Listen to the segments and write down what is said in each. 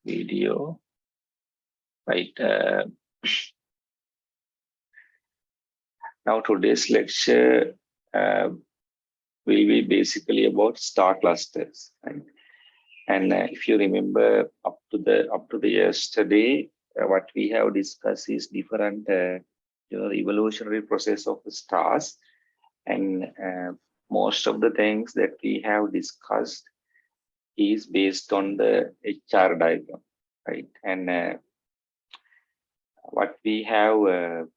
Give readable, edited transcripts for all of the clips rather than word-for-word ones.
video. Right. Now today's lecture will be basically about star clusters. Right? And if you remember up to the yesterday, what we have discussed is different evolutionary process of the stars, and most of the things that we have discussed is based on the HR diagram, right? And what we have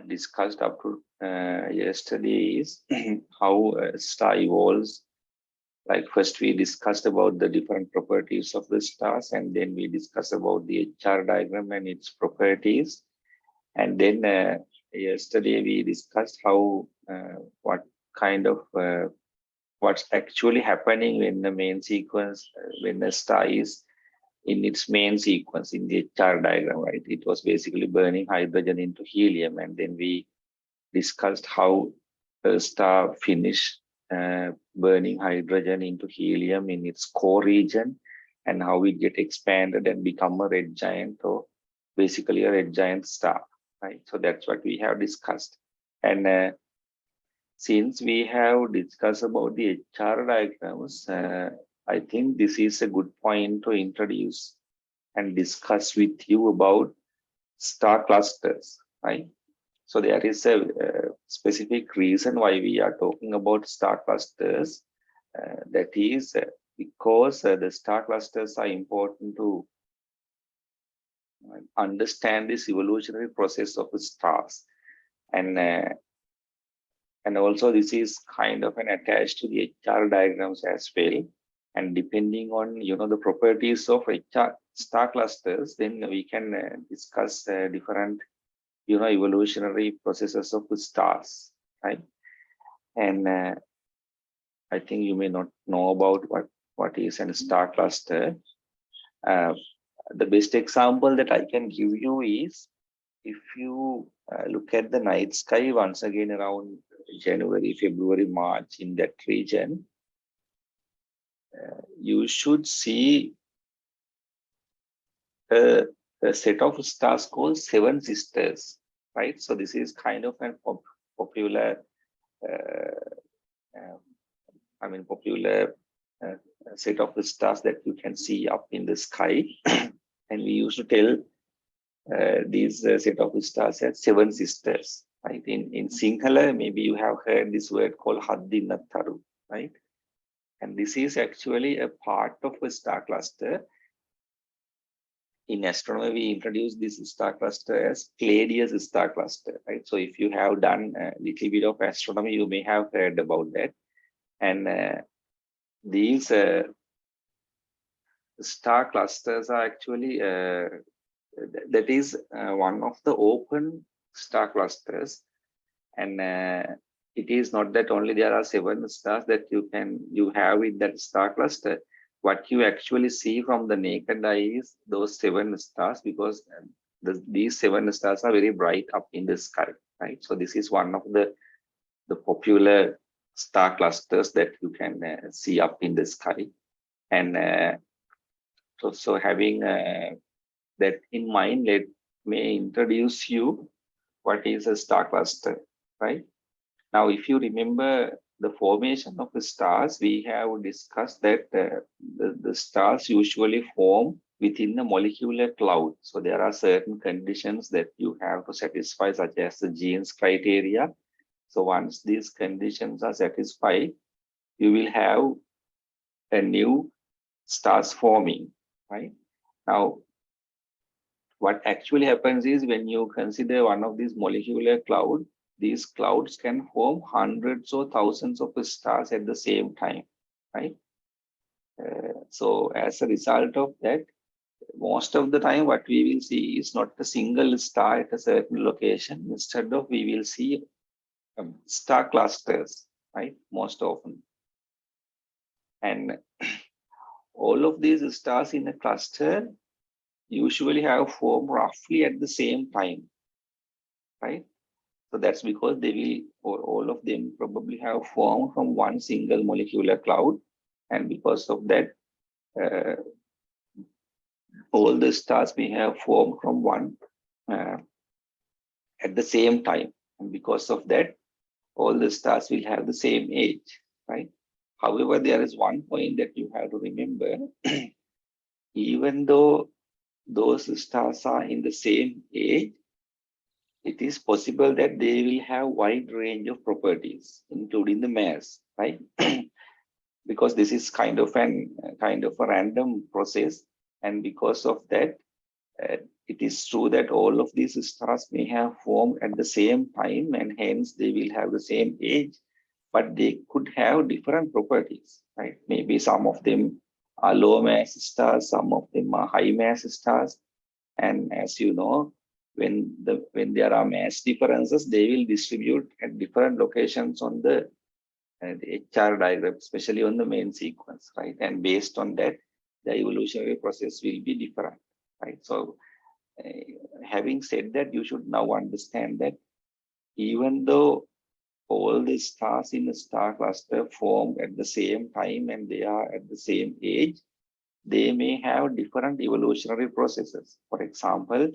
discussed up to yesterday is how a star evolves. Like first we discussed about the different properties of the stars, and then we discussed about the HR diagram and its properties. And then yesterday we discussed how what kind of what's actually happening when the main sequence, when the star is in its main sequence in the HR diagram, right? It was basically burning hydrogen into helium, and then we discussed how a star finished burning hydrogen into helium in its core region, and how it get expanded and become a red giant, or basically a red giant star, right? So that's what we have discussed. And since we have discussed about the HR diagrams, I think this is a good point to introduce and discuss with you about star clusters, right? So there is a specific reason why we are talking about star clusters. That is because the star clusters are important to understand this evolutionary process of the stars, and also this is kind of an attached to the HR diagrams as well. And depending on the properties of HR star clusters, then we can discuss different evolutionary processes of the stars, right? And I think you may not know about what is a star cluster. The best example that I can give you is if you look at the night sky once again around January, February, March, in that region, you should see a set of stars called Seven Sisters, right? So this is kind of an popular, popular set of the stars that you can see up in the sky. And we used to tell these set of stars as Seven Sisters, right? In Sinhala, maybe you have heard this word called Haddinattaru, right? And this is actually a part of a star cluster. In astronomy, we introduce this star cluster as Pleiades star cluster, right? So if you have done a little bit of astronomy, you may have heard about that. And these star clusters are actually, that is one of the open star clusters. And it is not that only there are 7 stars that you have in that star cluster. What you actually see from the naked eye is those 7 stars, because these 7 stars are very bright up in the sky, right? So this is one of the popular star clusters that you can see up in the sky. And so having that in mind, let me introduce you what is a star cluster, right? Now, if you remember the formation of the stars, we have discussed that the stars usually form within the molecular cloud. So there are certain conditions that you have to satisfy, such as the Jeans criteria. So once these conditions are satisfied, you will have a new stars forming, right? Now, what actually happens is when you consider one of these molecular clouds, these clouds can form hundreds or thousands of stars at the same time, right? So as a result of that, most of the time what we will see is not a single star at a certain location. Instead of, we will see star clusters, right? Most often. And all of these stars in a cluster usually have formed roughly at the same time, right? So that's because they will, or all of them probably have formed from one single molecular cloud. And because of that, all the stars may have formed from one uh, at the same time. And because of that, all the stars will have the same age, right? However, there is one point that you have to remember. Even though those stars are in the same age, it is possible that they will have wide range of properties, including the mass, right? Because this is kind of a random process, and because of that, uh, it is true that all of these stars may have formed at the same time, and hence they will have the same age, but they could have different properties, right? Maybe some of them are low mass stars, some of them are high mass stars, and as you know, when there are mass differences, they will distribute at different locations on the HR diagram, especially on the main sequence, right? And based on that, the evolutionary process will be different, right? So, uh, having said that, you should now understand that even though all the stars in a star cluster form at the same time and they are at the same age, they may have different evolutionary processes. For example,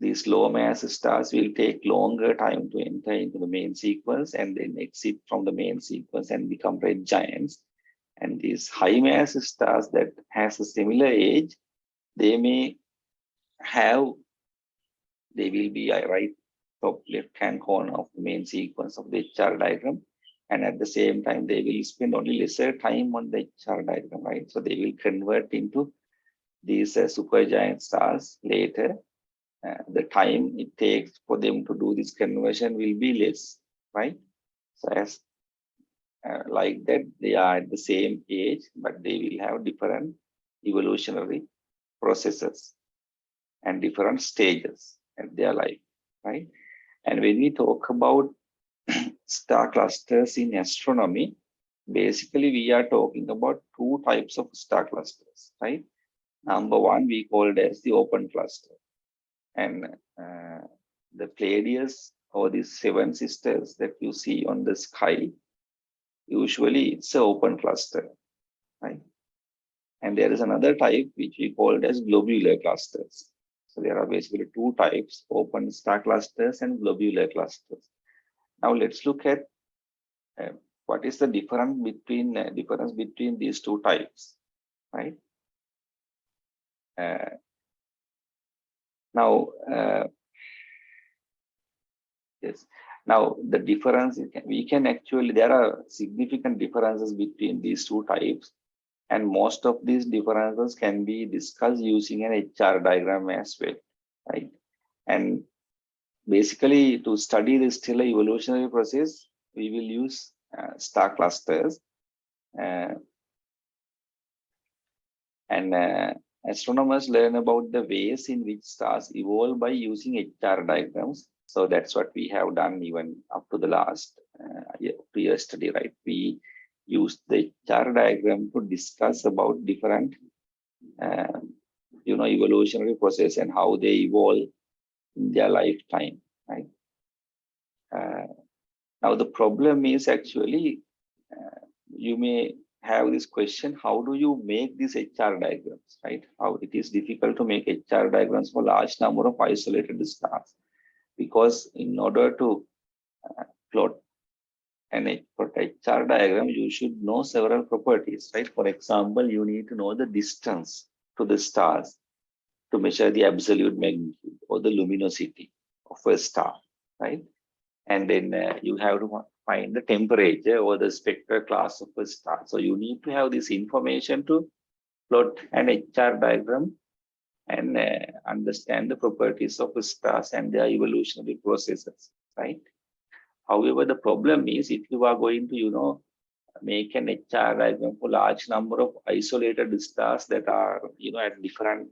these low mass stars will take longer time to enter into the main sequence and then exit from the main sequence and become red giants. And these high mass stars that has a similar age, they may have, they will be a right top left hand corner of the main sequence of the HR diagram. And at the same time, they will spend only lesser time on the HR diagram, right? So they will convert into these supergiant stars later. The time it takes for them to do this conversion will be less, right? So as like that, they are at the same age, but they will have different evolutionary processes and different stages in their life, right? And when we talk about star clusters in astronomy, basically we are talking about two types of star clusters, right? Number one, we call it as the open cluster. And the Pleiades or these seven sisters that you see on the sky, usually it's an open cluster, right? And there is another type which we call as globular clusters. So there are basically two types, open star clusters and globular clusters. Now let's look at what is the difference between these two types, right? Now, yes. Now the difference we can actually, there are significant differences between these two types, and most of these differences can be discussed using an HR diagram as well, right? And basically, to study the stellar evolutionary process, we will use star clusters, and astronomers learn about the ways in which stars evolve by using HR diagrams. So that's what we have done even up to the last year study, right? We used the HR diagram to discuss about different, evolutionary process and how they evolve in their lifetime, right? Now the problem is actually, you may have this question, how do you make these HR diagrams, right? How it is difficult to make HR diagrams for large number of isolated stars, because in order to plot an HR diagram, you should know several properties, right? For example, you need to know the distance to the stars to measure the absolute magnitude or the luminosity of a star, right? And then you have to find the temperature or the spectral class of a star. So you need to have this information to plot an HR diagram and understand the properties of the stars and their evolutionary processes, right? However, the problem is if you are going to, make an HR diagram for large number of isolated stars that are, at different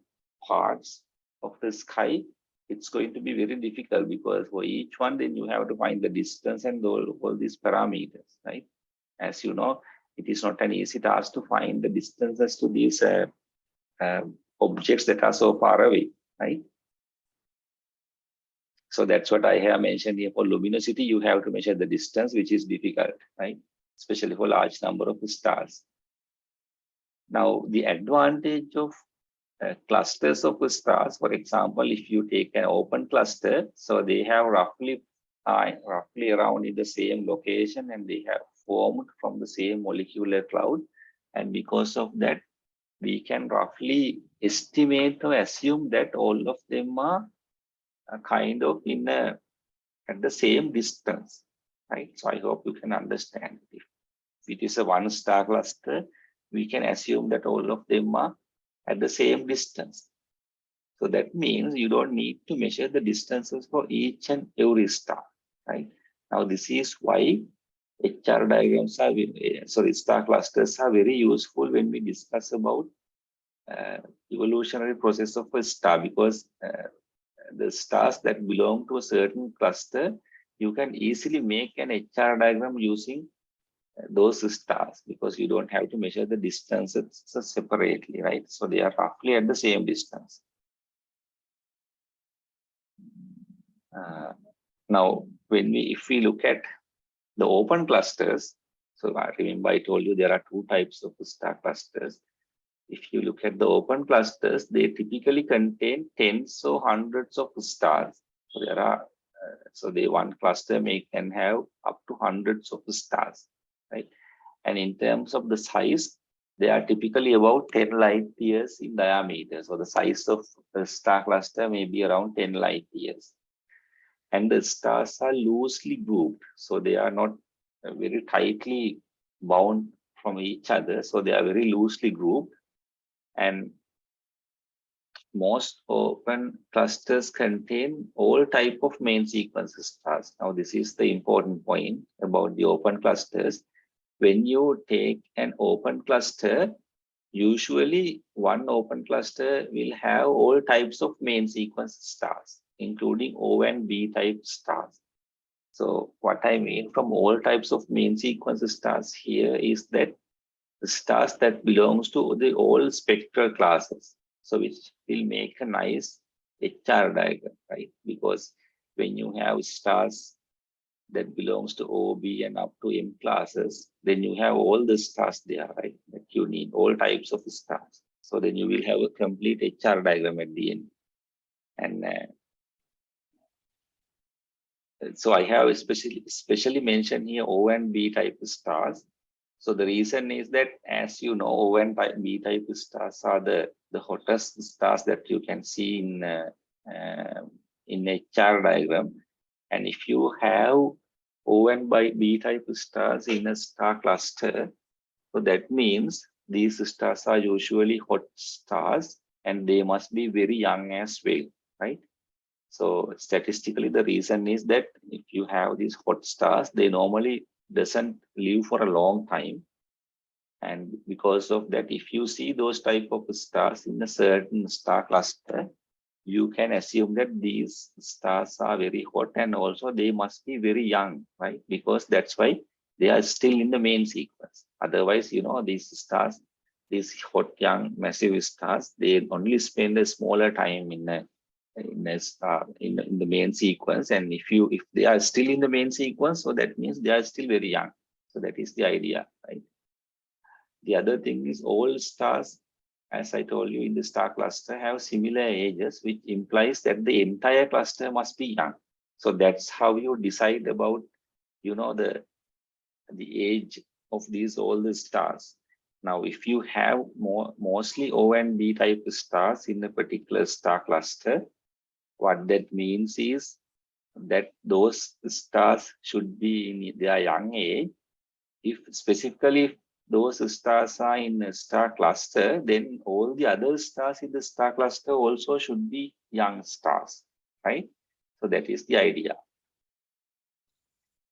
parts of the sky, it's going to be very difficult, because for each one, then you have to find the distance and all these parameters, right? As you know, it is not an easy task to find the distances to these objects that are so far away, right? So that's what I have mentioned here. For luminosity, you have to measure the distance, which is difficult, right? Especially for large number of stars. Now, the advantage of clusters of stars. For example, if you take an open cluster, so they have roughly around in the same location, and they have formed from the same molecular cloud. And because of that, we can roughly estimate or assume that all of them are kind of at the same distance, right? So I hope you can understand. If it is a one star cluster, we can assume that all of them are at the same distance. So that means you don't need to measure the distances for each and every star, right? Now this is why HR diagrams are, star clusters are very useful when we discuss about evolutionary process of a star, because the stars that belong to a certain cluster, you can easily make an HR diagram using those stars, because you don't have to measure the distances separately, right? So they are roughly at the same distance. Now, if we look at the open clusters, so I remember I told you there are two types of star clusters. If you look at the open clusters, they typically contain tens or hundreds of stars. So there are, one cluster can have up to hundreds of stars, right? And in terms of the size, they are typically about 10 light years in diameter. So the size of the star cluster may be around 10 light years. And the stars are loosely grouped, so they are not very tightly bound from each other. So they are very loosely grouped. And most open clusters contain all type of main sequence stars. Now, this is the important point about the open clusters. When you take an open cluster, usually one open cluster will have all types of main sequence stars, including O and B type stars. So what I mean from all types of main sequence stars here is that the stars that belongs to the all spectral classes. So which will make a nice HR diagram, right? Because when you have stars that belongs to O, B, and up to M classes, then you have all the stars there, right? That you need all types of stars. So then you will have a complete HR diagram at the end. And so I have especially mentioned here O and B type stars. So the reason is that, as you know, O and B type stars are the hottest stars that you can see in HR diagram. And if you have O and B type stars in a star cluster, so that means these stars are usually hot stars, and they must be very young as well, right? So statistically, the reason is that if you have these hot stars, they normally doesn't live for a long time. And because of that, if you see those type of stars in a certain star cluster, you can assume that these stars are very hot, and also they must be very young, right? Because that's why they are still in the main sequence. Otherwise, you know, these stars, these hot, young, massive stars, they only spend a smaller time in the main sequence. And if they are still in the main sequence, so that means they are still very young. So that is the idea, right? The other thing is all stars, as I told you, in the star cluster have similar ages, which implies that the entire cluster must be young. So that's how you decide about, you know, the age of all the stars. Now, if you have mostly O and B type stars in a particular star cluster, what that means is that those stars should be in their young age. If specifically those stars are in a star cluster, then all the other stars in the star cluster also should be young stars, right? So that is the idea.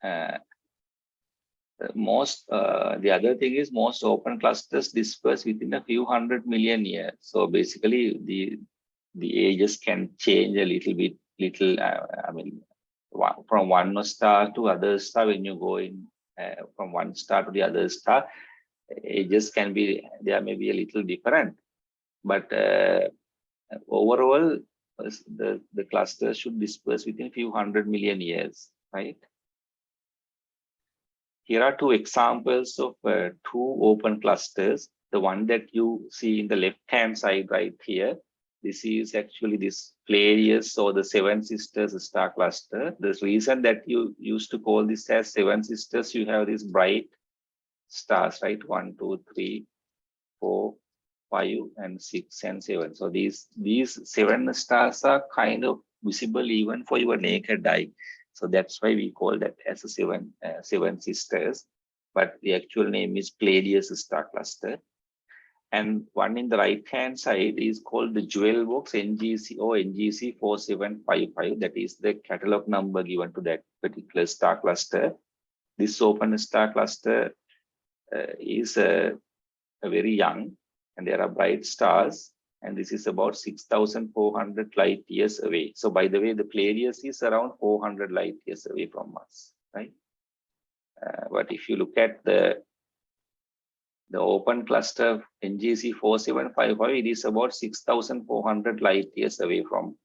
The other thing is most open clusters disperse within a few 100 million years. So basically, the ages can change a little bit. I mean, from one star to other star, when you go in from one star to the other star, ages can be, there may be a little different, but overall, the cluster should disperse within a few 100 million years, right? Here are two examples of two open clusters. the one that you see in the left-hand side right here, this is actually this Pleiades or the Seven Sisters star cluster. The reason that you used to call this as Seven Sisters, you have these bright stars, right? 1, 2, 3, 4, 5, and 6 and 7. So these 7 stars are kind of visible even for your naked eye. So that's why we call that as a seven sisters. But the actual name is Pleiades star cluster. And one in the right hand side is called the jewel box NGC or NGC 4755. That is the catalog number given to that particular star cluster. This open star cluster is very young, and there are bright stars, and this is about 6,400 light years away. So by the way, the Pleiades is around 400 light years away from us, right? But if you look at the open cluster NGC 4755, it is about 6,400 light years away from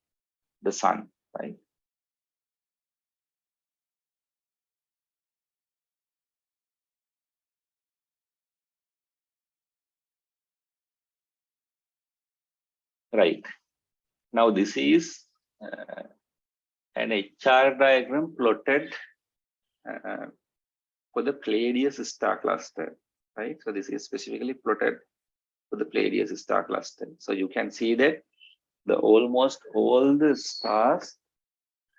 the sun, right? Right. Now this is an HR diagram plotted for the Pleiades star cluster, right? So this is specifically plotted for the Pleiades star cluster. So you can see that almost all the stars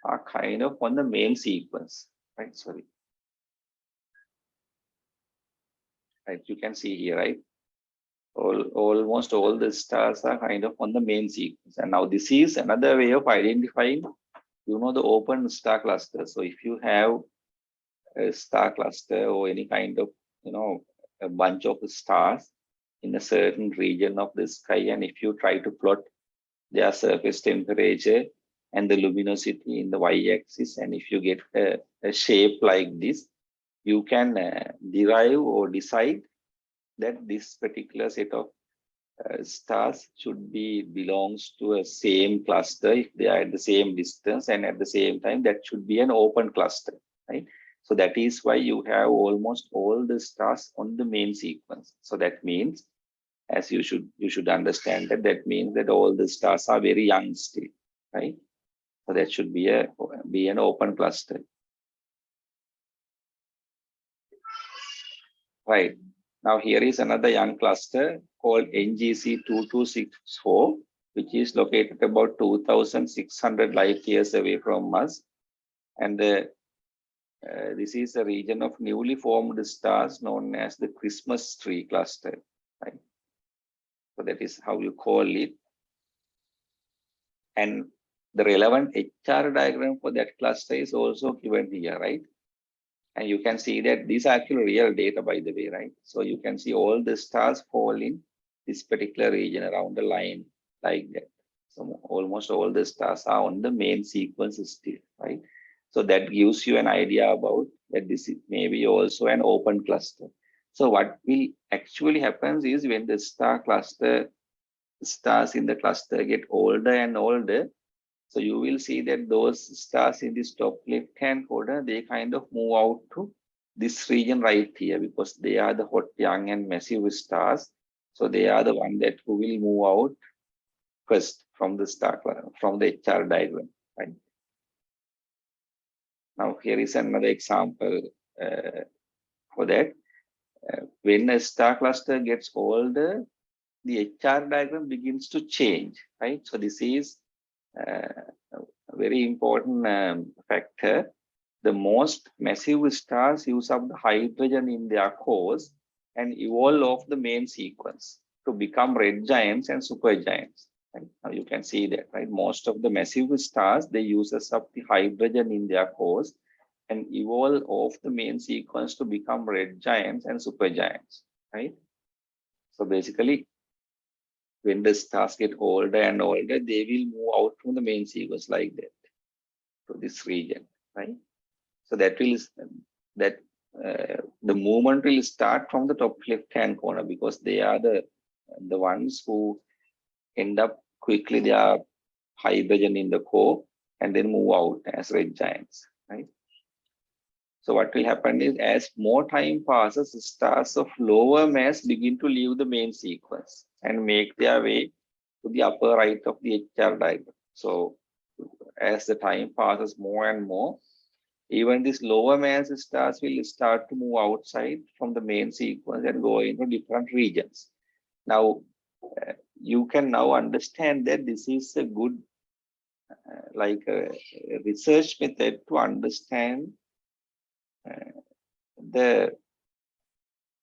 are kind of on the main sequence, right? Sorry. Right, you can see here, right? Almost all the stars are kind of on the main sequence. And now this is another way of identifying, the open star cluster. So if you have a star cluster or any kind of, a bunch of stars in a certain region of the sky, and if you try to plot their surface temperature and the luminosity in the y-axis, and if you get a shape like this, you can derive or decide that this particular set of stars should belongs to a same cluster if they are at the same distance, and at the same time that should be an open cluster, right? So that is why you have almost all the stars on the main sequence. So that means, as you should understand that means that all the stars are very young still, right? So that should be an open cluster, right? Now here is another young cluster called NGC 2264, which is located about 2,600 light years away from us, and this is a region of newly formed stars known as the Christmas tree cluster, right? So that is how you call it. And the relevant HR diagram for that cluster is also given here, right? And you can see that these are actually real data, by the way, right? So you can see all the stars fall in this particular region around the line like that. So almost all the stars are on the main sequence still, right? So that gives you an idea about that this is maybe also an open cluster. So what will actually happens is when the stars in the cluster get older and older, so you will see that those stars in this top left-hand corner, they kind of move out to this region right here because they are the hot, young, and massive stars. So they are the one that who will move out first from the HR diagram, right? Now here is another example for that. When a star cluster gets older, the HR diagram begins to change, right? So this is a very important factor. The most massive stars use up the hydrogen in their cores and evolve off the main sequence to become red giants and supergiants. Right? Now you can see that, right? Most of the massive stars, they use up the hydrogen in their cores and evolve off the main sequence to become red giants and supergiants, right? So basically, when the stars get older and older, they will move out from the main sequence like that to this region, right? So that the movement will start from the top left-hand corner because they are the ones who end up quickly their hydrogen in the core and then move out as red giants, right? So what will happen is, as more time passes, stars of lower mass begin to leave the main sequence and make their way to the upper right of the HR diagram. So as the time passes more and more, even these lower mass stars will start to move outside from the main sequence and go into different regions. Now, you can now understand that this is a good like a research method to understand the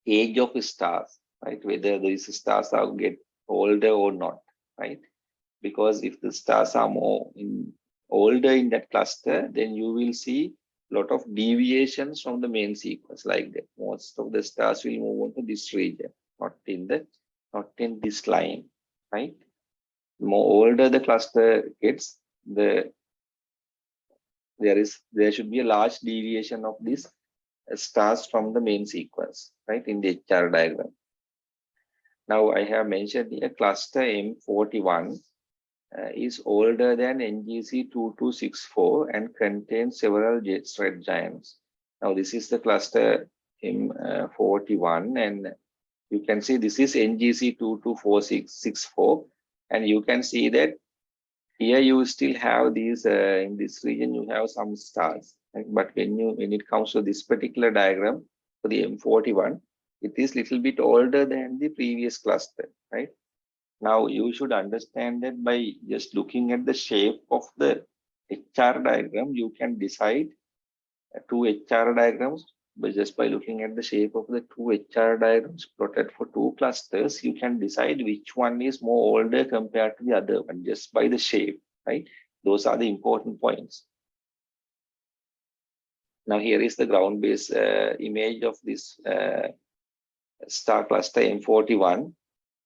age of stars, right? Whether these stars are get older or not, right? Because if the stars are older in that cluster, then you will see a lot of deviations from the main sequence like that. Most of the stars will move on to this region, not in this line, right? The more older the cluster gets, there should be a large deviation of these stars from the main sequence, right, in the HR diagram. Now I have mentioned here cluster M41 is older than NGC 2264 and contains several red giants. Now this is the cluster M41, and you can see this is NGC 224664, and you can see that here you still have these in this region you have some stars, right? But when it comes to this particular diagram for the M41, it is little bit older than the previous cluster, right? Now you should understand that by just looking at the shape of the HR diagram, you can decide two HR diagrams. But just by looking at the shape of the two HR diagrams plotted for two clusters, you can decide which one is more older compared to the other one just by the shape, right? Those are the important points. Now here is the ground-based image of this star cluster M41.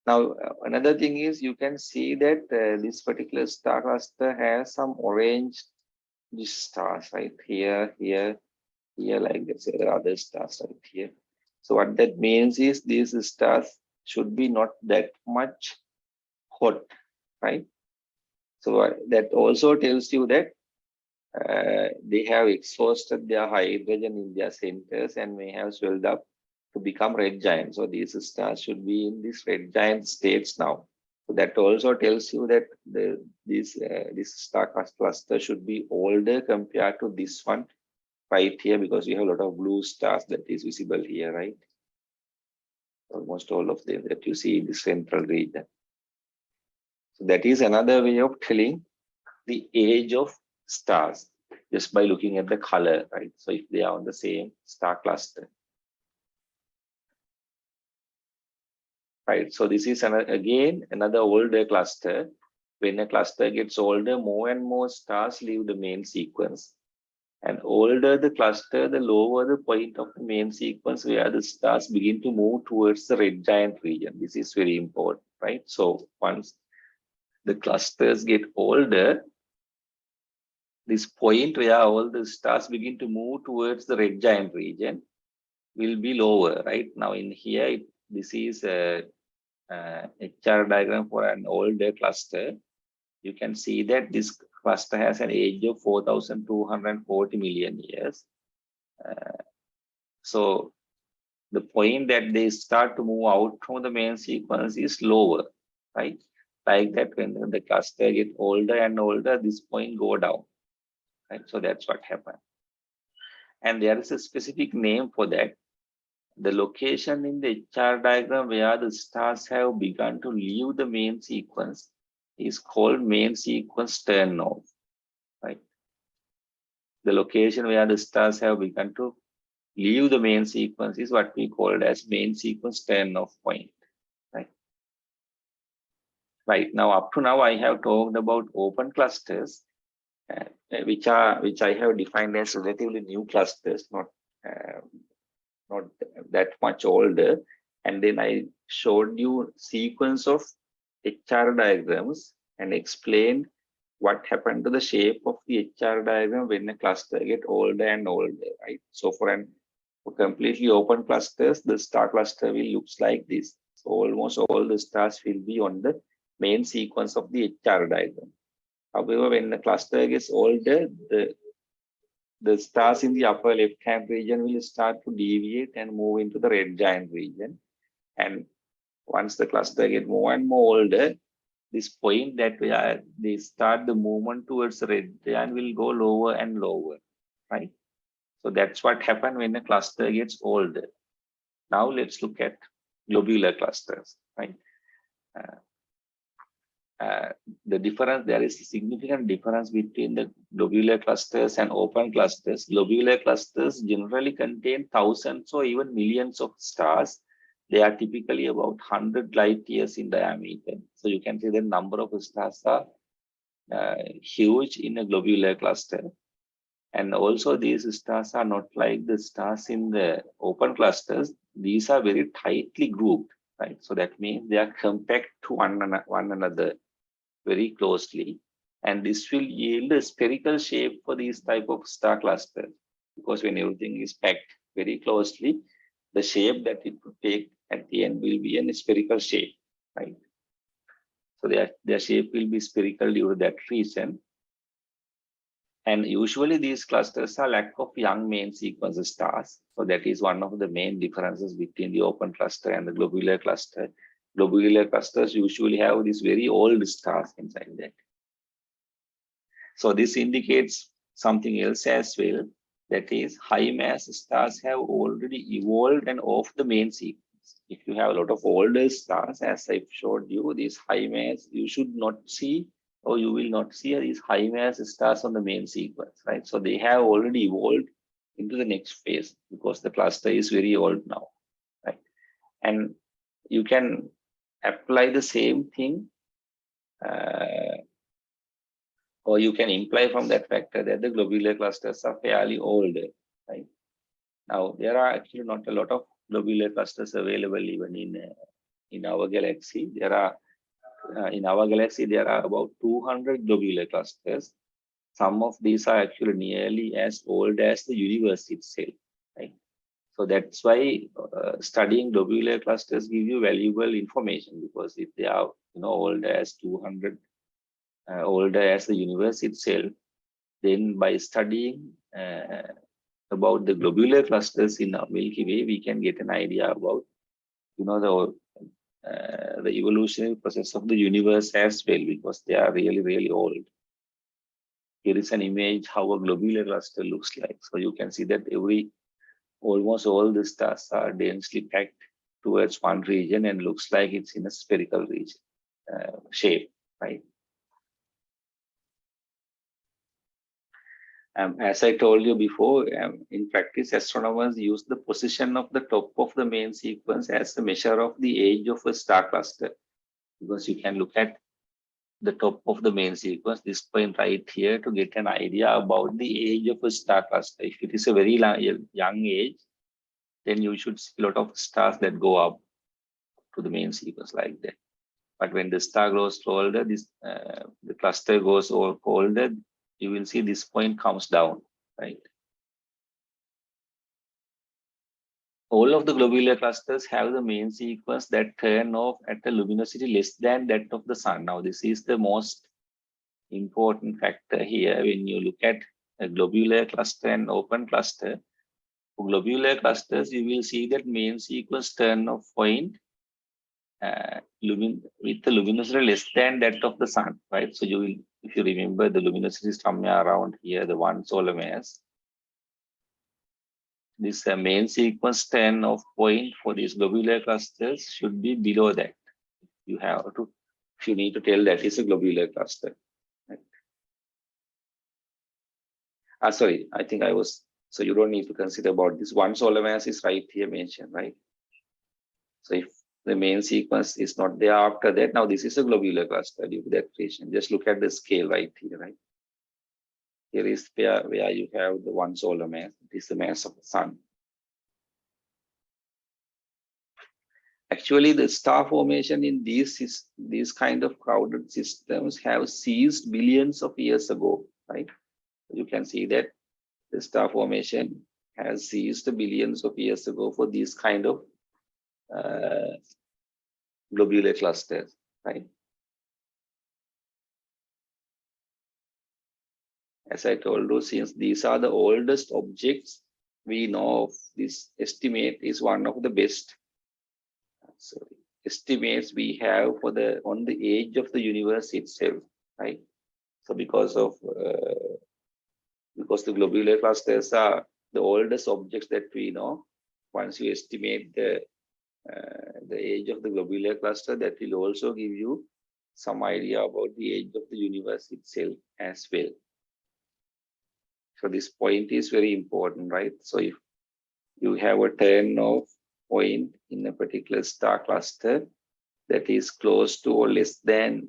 Now, another thing is you can see that this particular star cluster has some orange stars right here, like this. There are other stars right here. So what that means is these stars should be not that much hot, right? So that also tells you that they have exhausted their hydrogen in their centers and may have swelled up to become red giants. So these stars should be in these red giant states now. So that also tells you that this star cluster should be older compared to this one right here, because you have a lot of blue stars that is visible here, right? Almost all of them that you see in the central region. So that is another way of telling the age of stars just by looking at the color, right? So if they are on the same star cluster. Right, so this is again another older cluster. When a cluster gets older, more and more stars leave the main sequence. And older the cluster, the lower the point of the main sequence where the stars begin to move towards the red giant region. This is very important, right? So once the clusters get older, this point where all the stars begin to move towards the red giant region will be lower, right? Now in here, this is a HR diagram for an older cluster. You can see that this cluster has an age of 4,240 million years. So the point that they start to move out from the main sequence is lower, right? Like that, when the cluster get older and older, this point go down, right? So that's what happened. And there is a specific name for that. The location in the HR diagram where the stars have begun to leave the main sequence is called main sequence turnoff, right? The location where the stars have begun to leave the main sequence is what we called as main sequence turnoff point, right? Right, now up to now I have talked about open clusters, which I have defined as relatively new clusters, not that much older. And then I showed you sequence of HR diagrams and explained what happened to the shape of the HR diagram when a cluster get older and older, right? So for completely open clusters, the star cluster will looks like this. So almost all the stars will be on the main sequence of the HR diagram. However, when the cluster gets older, the stars in the upper left-hand region will start to deviate and move into the red giant region. And once the cluster get more and more older, this point that where they start the movement towards the red giant will go lower and lower, right? So that's what happens when a cluster gets older. Now let's look at globular clusters, right? The difference, there is a significant difference between the globular clusters and open clusters. Globular clusters generally contain thousands or even millions of stars. They are typically about 100 light years in diameter. So you can see the number of stars are huge in a globular cluster. And also these stars are not like the stars in the open clusters. These are very tightly grouped, right? So that means they are compact to one another very closely, and this will yield a spherical shape for these type of star clusters, because when everything is packed very closely, the shape that it would take at the end will be a spherical shape, right? So their shape will be spherical due to that reason. And usually these clusters are lack of young main sequence stars. So that is one of the main differences between the open cluster and the globular cluster. Globular clusters usually have these very old stars inside that. So this indicates something else as well. That is, high mass stars have already evolved and off the main sequence. If you have a lot of older stars, as I've showed you, these high mass, you should not see, or you will not see these high mass stars on the main sequence, right? So they have already evolved into the next phase because the cluster is very old now, right? And you can apply the same thing, or you can imply from that factor that the globular clusters are fairly old, right? Now, there are actually not a lot of globular clusters available even in our galaxy. There are in our galaxy there are about 200 globular clusters. Some of these are actually nearly as old as the universe itself, right? So that's why studying globular clusters give you valuable information, because if they are older as 200, older as the universe itself, then by studying about the globular clusters in our Milky Way, we can get an idea about the evolutionary process of the universe as well, because they are really, really old. Here is an image how a globular cluster looks like. So you can see that almost all the stars are densely packed towards one region and looks like it's in a spherical region shape, right? As I told you before, in practice, astronomers use the position of the top of the main sequence as a measure of the age of a star cluster, because you can look at the top of the main sequence, this point right here, to get an idea about the age of a star cluster. If it is a very young age, then you should see a lot of stars that go up to the main sequence like that. But when the star grows older, the cluster goes older, you will see this point comes down, right? All of the globular clusters have the main sequence that turn off at a luminosity less than that of the sun. Now, this is the most important factor here when you look at a globular cluster and open cluster. For globular clusters, you will see that main sequence turn off point with the luminosity less than that of the sun, right? So you will, if you remember, the luminosity is somewhere around here, the 1 solar mass. This main sequence turn off point for these globular clusters should be below that. You have to, if you need to tell that is a globular cluster. Right? Sorry, I think I was, so you don't need to consider about this. 1 solar mass is right here mentioned, right? So if the main sequence is not there after that, now this is a globular cluster due to that creation. Just look at the scale right here, right? Here is where you have the 1 solar mass. It is the mass of the sun. Actually, the star formation in these kind of crowded systems have ceased billions of years ago, right? You can see that the star formation has ceased billions of years ago for these kind of globular clusters, right? as I told you, since these are the oldest objects we know of, this estimate is one of the best estimates we have for the on the age of the universe itself, right? So because the globular clusters are the oldest objects that we know, once you estimate the age of the globular cluster, that will also give you some idea about the age of the universe itself as well. So this point is very important, right? So if you have a turn-off point in a particular star cluster that is close to or less than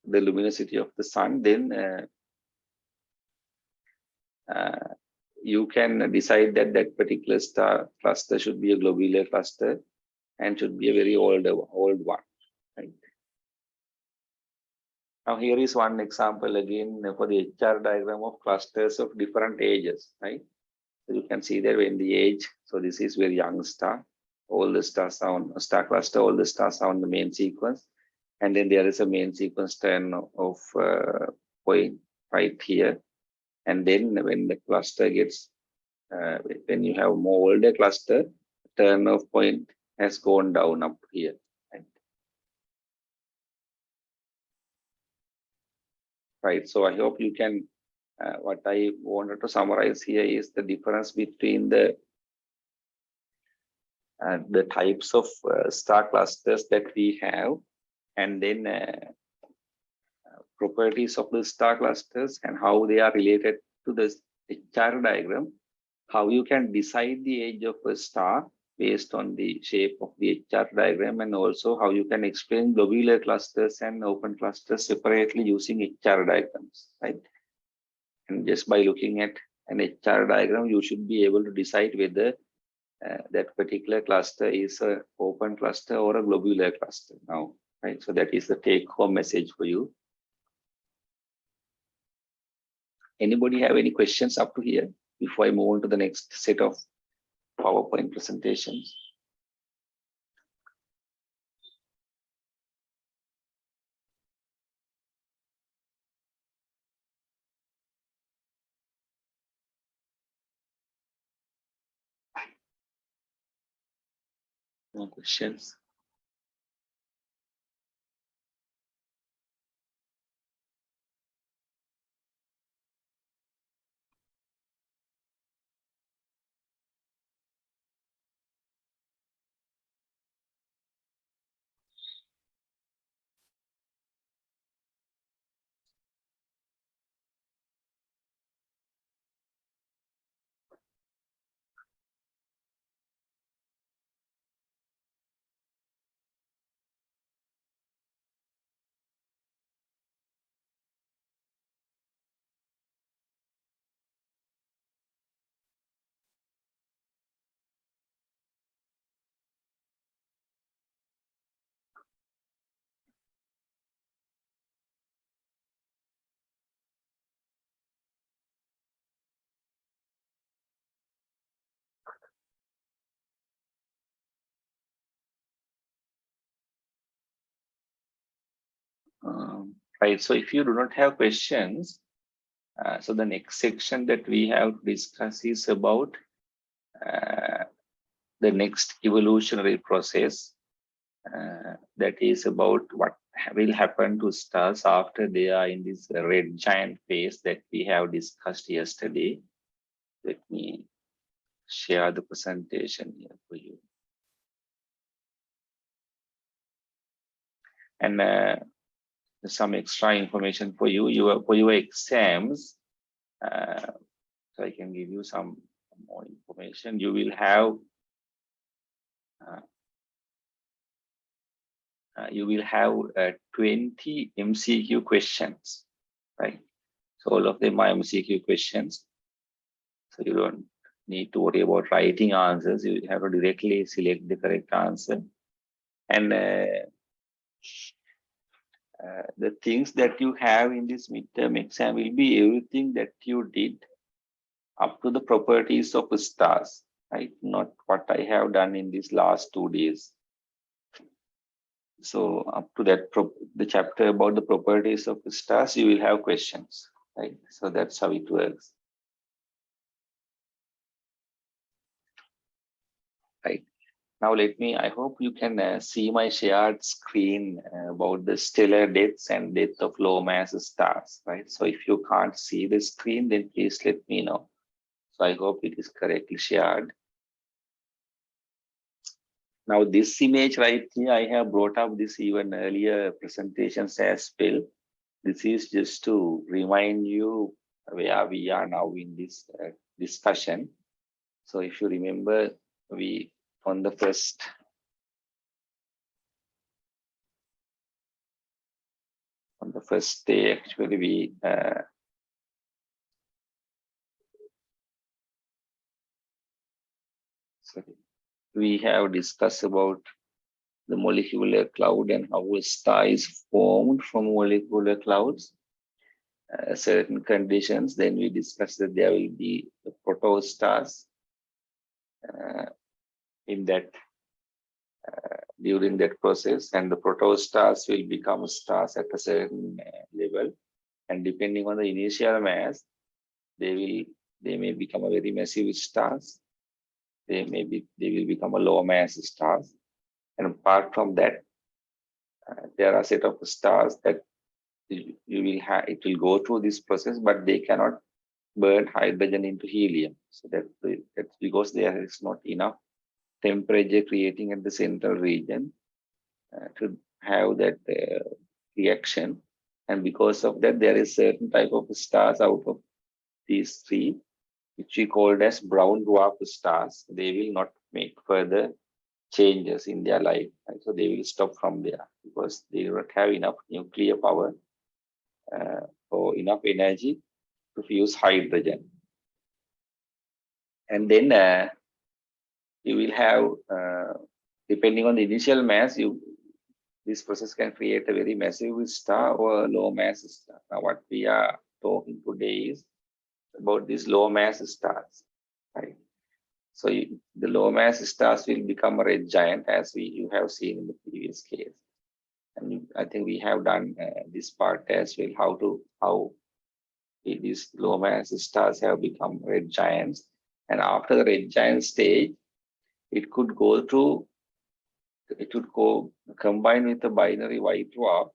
the luminosity of the sun, then you can decide that that particular star cluster should be a globular cluster and should be a very old one, right? Now here is one example again for the HR diagram of clusters of different ages, right? So you can see there when the age, so this is very young star, all the stars are on a star cluster, all the stars are on the main sequence. And then there is a main sequence turn of point right here. And then when the cluster gets, when you have more older cluster, turn off point has gone down up here. Right. So I hope you can, what I wanted to summarize here is the difference between the types of star clusters that we have, and then properties of the star clusters and how they are related to the HR diagram, how you can decide the age of a star based on the shape of the HR diagram, and also how you can explain globular clusters and open clusters separately using HR diagrams, right? And just by looking at an HR diagram, you should be able to decide whether that particular cluster is an open cluster or a globular cluster now, right? So that is the take-home message for you. Anybody have any questions up to here before I move on to the next set of PowerPoint presentations? No questions? Right. So if you do not have questions, so the next section that we have to discuss is about the next evolutionary process, that is about what will happen to stars after they are in this red giant phase that we have discussed yesterday. Let me share the presentation here for you. And some extra information for you, for your exams. So I can give you some more information. You will have 20 MCQ questions, right? So all of them are MCQ questions. So you don't need to worry about writing answers. You have to directly select the correct answer. And the things that you have in this midterm exam will be everything that you did up to the properties of stars, right? Not what I have done in these last 2 days. So up to that, the chapter about the properties of the stars, you will have questions, right? So that's how it works, right? Now I hope you can see my shared screen about the stellar deaths and death of low mass stars, right? So if you can't see the screen, then please let me know. So I hope it is correctly shared. Now this image right here, I have brought up this even earlier presentations as well. This is just to remind you where we are now in this discussion. So if you remember, we on the first day, actually we have discussed about the molecular cloud and how a star is formed from molecular clouds. Certain conditions, then we discussed that there will be the protostars in that during that process, and the protostars will become stars at a certain level, and depending on the initial mass, they may become a very massive stars. They will become a low mass stars, and apart from that, there are a set of stars that you will have. It will go through this process, but they cannot burn hydrogen into helium. So that's because there is not enough temperature creating at the central region to have that reaction. And because of that, there is certain type of stars out of these three, which we called as brown dwarf stars. They will not make further changes in their life. Right? So they will stop from there because they do not have enough nuclear power or enough energy to fuse hydrogen. And then you will have, depending on the initial mass, this process can create a very massive star or a low mass star. Now, what we are talking today is about these low mass stars, right? So the low mass stars will become a red giant, as you have seen in the previous case. And I think we have done this part as well, how these low mass stars have become red giants. And after the red giant stage, it could combine with a binary white dwarf,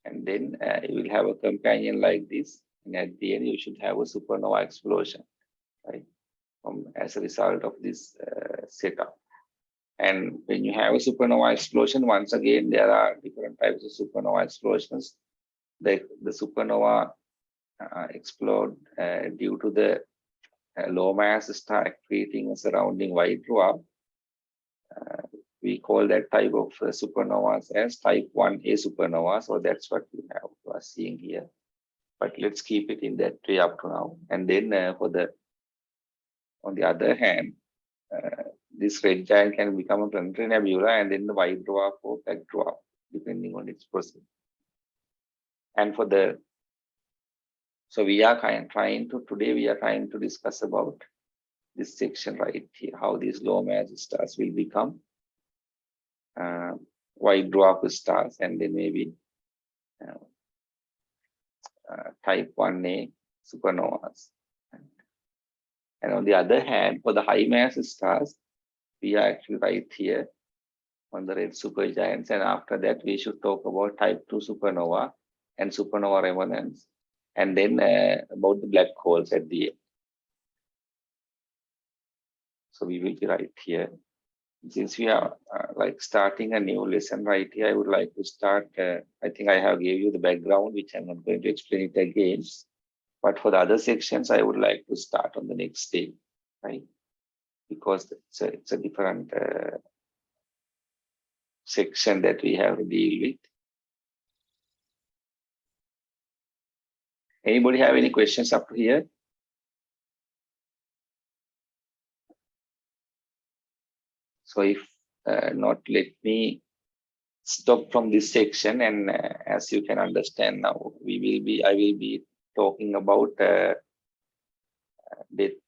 and then you will have a companion like this. And at the end, you should have a supernova explosion, right? As a result of this setup. And when you have a supernova explosion, once again, there are different types of supernova explosions. The supernova explode due to the low mass star creating a surrounding white dwarf. We call that type of supernovas as type 1A supernova. So that's what we are seeing here. But let's keep it in that way up to now. And then on the other hand, this red giant can become a planetary nebula and then the white dwarf or black dwarf, depending on its process. And so we are today we are trying to discuss about this section right here, how these low mass stars will become white dwarf stars and then maybe type 1A supernovas. And on the other hand, for the high mass stars, we are actually right here on the red supergiants. And after that, we should talk about type 2 supernova and supernova remnants, and then about the black holes at the end. So we will be right here. Since we are like starting a new lesson right here, I would like to start. I think I have gave you the background, which I'm not going to explain it again. But for the other sections, I would like to start on the next day, right? Because it's a different section that we have to deal with. Anybody have any questions up here? So if not, let me stop from this section. And as you can understand now, I will be talking about death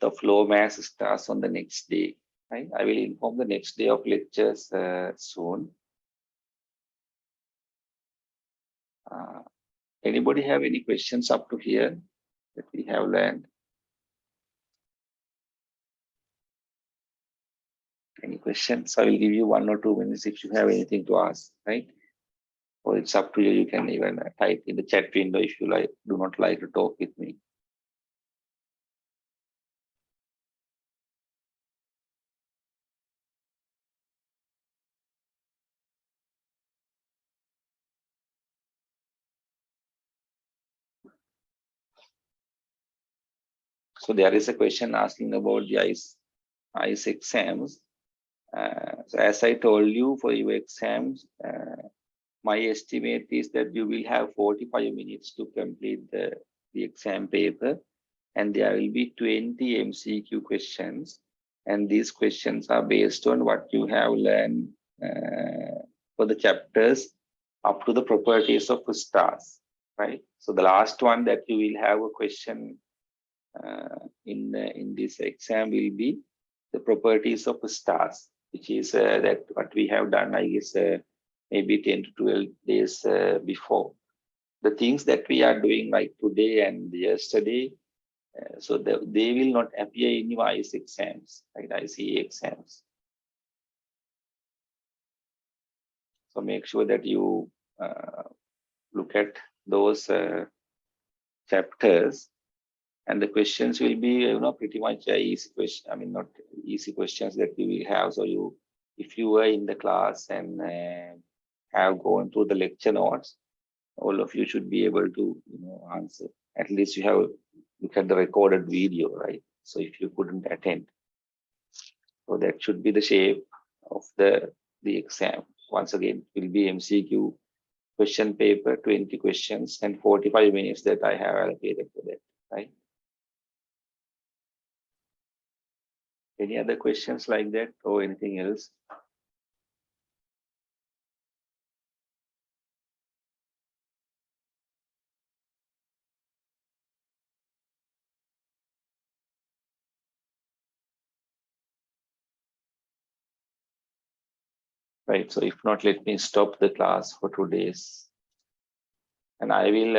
of low mass stars on the next day. Right? I will inform the next day of lectures soon. Anybody have any questions up to here that we have learned? Any questions? I will give you 1 or 2 minutes if you have anything to ask, right? Or it's up to you. You can even type in the chat window if you like. Do not like to talk with me. So there is a question asking about the ICE exams. So as I told you, for your exams, my estimate is that you will have 45 minutes to complete the exam paper, and there will be 20 MCQ questions. And these questions are based on what you have learned for the chapters up to the properties of stars, right? So the last one that you will have a question in this exam will be the properties of stars, which is that what we have done, I guess, maybe 10 to 12 days before. The things that we are doing like today and yesterday, so they will not appear in your ICE exams, right? ICE exams. So make sure that you look at those chapters, and the questions will be, pretty much easy question. I mean, not easy questions that you will have. So if you were in the class and have gone through the lecture notes, all of you should be able to, answer. At least you have look at the recorded video, right? So if you couldn't attend, so that should be the shape of the exam. Once again, it will be MCQ question paper, 20 questions and 45 minutes that I have allocated for that, right? Any other questions like that or anything else? Right. So if not, let me stop the class for 2 days. And I will